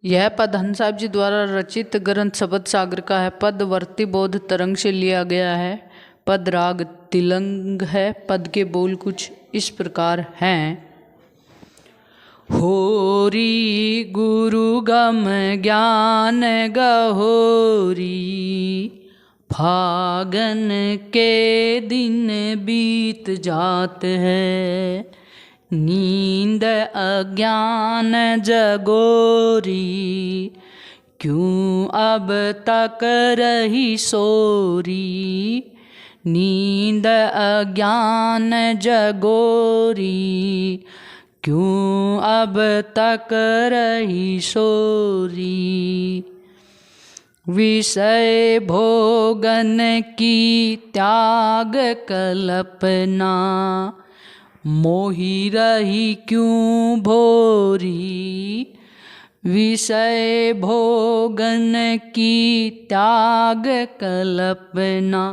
यह पद हंस साहब जी द्वारा रचित ग्रंथ शब्द सागर का है। पद वर्ती बोध तरंग से लिया गया है। पद राग तिलंग है। पद के बोल कुछ इस प्रकार हैं। होरी गुरु गम ज्ञान गहोरी, फागन के दिन बीत जात है। नींद अज्ञान जगोरी, क्यों अब तक रही सोरी। नींद अज्ञान जगोरी, क्यों अब तक रही सोरी। विषय भोगन की त्याग कल्पना, मोही रही क्यों भोरी। विषय भोगन की त्याग कल्पना,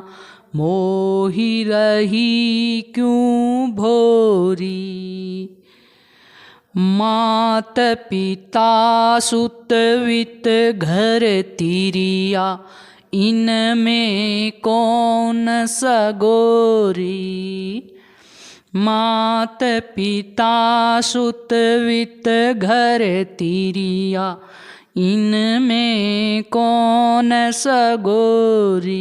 मोही रही क्यों भोरी। मात पिता सुत वित घर तिरिया, इनमें कौन सगोरी। मात पिता सुत वित घर तिरिया, इनमें कौन सगोरी।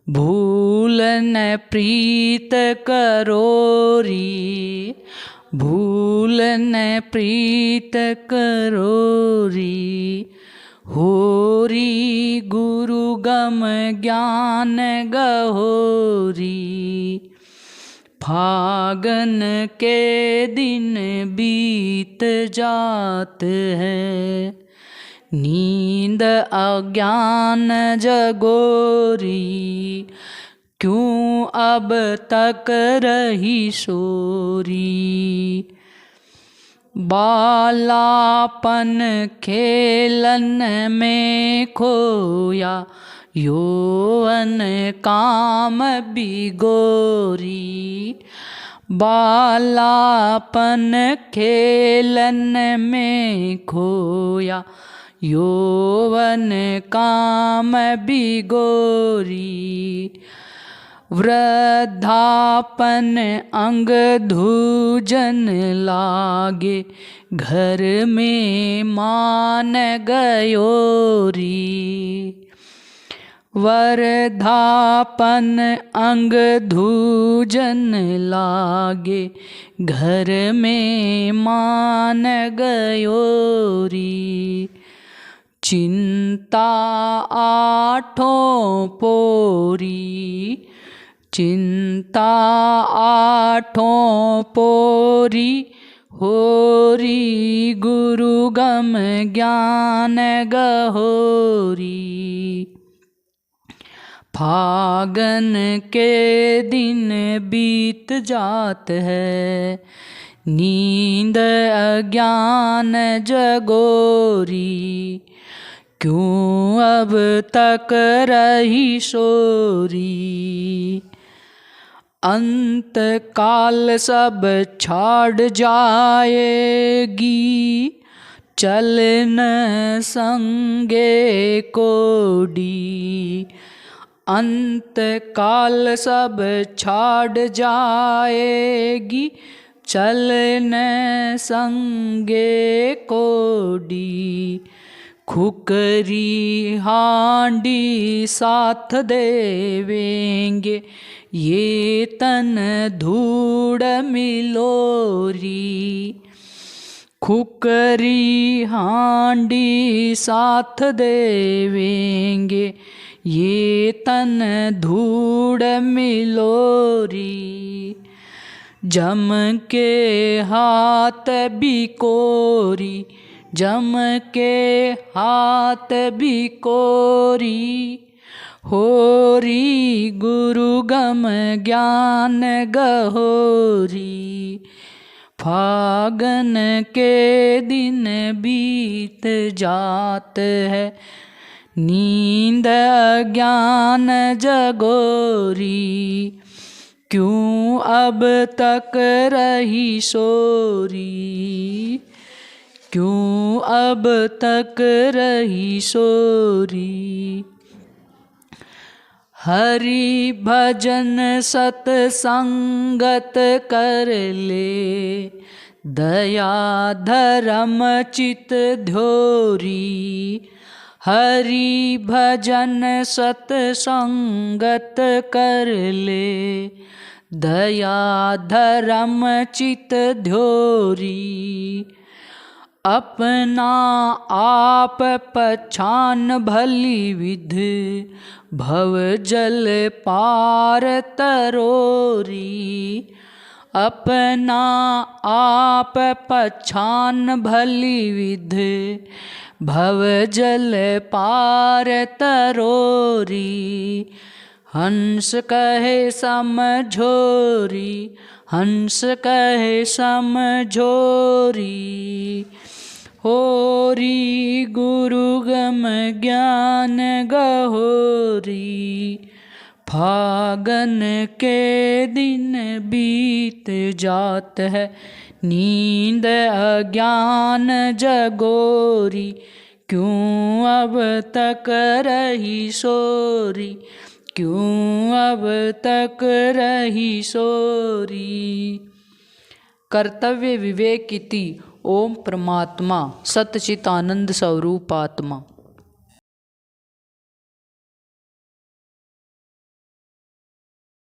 भूल न प्रीत करोरी, भूल न प्रीत करोरी। होरी गुरु गम ज्ञान गहोरी, फागन के दिन बीत जात है। नींद अज्ञान जगोरी, क्यों अब तक रही सोरी। बालापन खेलन में खोया, यौवन काम बिगोरी। बालापन खेलन में खोया, यौवन काम बिगोरी। वृद्धापन अंग धूजन लागे, घर में मान गयोरी। वृद्धापन अंग धूजन लागे, घर में मान गयोरी। चिंता आठों पोरी, चिंता आठों पोरी। होरी गुरु गम ज्ञान गहोरी, फागन के दिन बीत जात है। नींद अज्ञान जगोरी, क्यों अब तक रही सोरी। अंत काल सब छाड़ जाएगी, चलन संगे कोडी। अंत काल सब छाड़ जाएगी, चलन संगे कोडी। खुकरी हांडी साथ देवेंगे, ये तन धूड़ मिलोरी। खुकरी हांडी साथ देवेंगे, ये तन धूड़ मिलोरी। जम के हाथ बिकोरी, जम के हाथ बिकोरी। होरी गुरु गम ज्ञान गहोरी, फागन के दिन बीत जात है। नींद अज्ञान जगोरी, क्यों अब तक रही सोरी। क्यों अब तक रही सोरी। हरि भजन सतसंगत कर ले, दया धर्म चित ध्योरी। हरि भजन सतसंगत कर ले, दया धर्म चित ध्योरी। अपना आप पछान भली विध, भव जल पार तरोरी। अपना आप पछान भली विध, भव जल पार तरोरी। हंस कहे समझोरी, हंस कहे समझोरी। होरी गुरु गम ज्ञान गहोरी। फागन के दिन बीत जात है, नींद अज्ञान जगोरी। क्यों अब तक रही सोरी, क्यों अब तक रही सोरी। कर्तव्य विवेक इति ओम परमात्मा सच्चिदानंद स्वरूप आत्मा।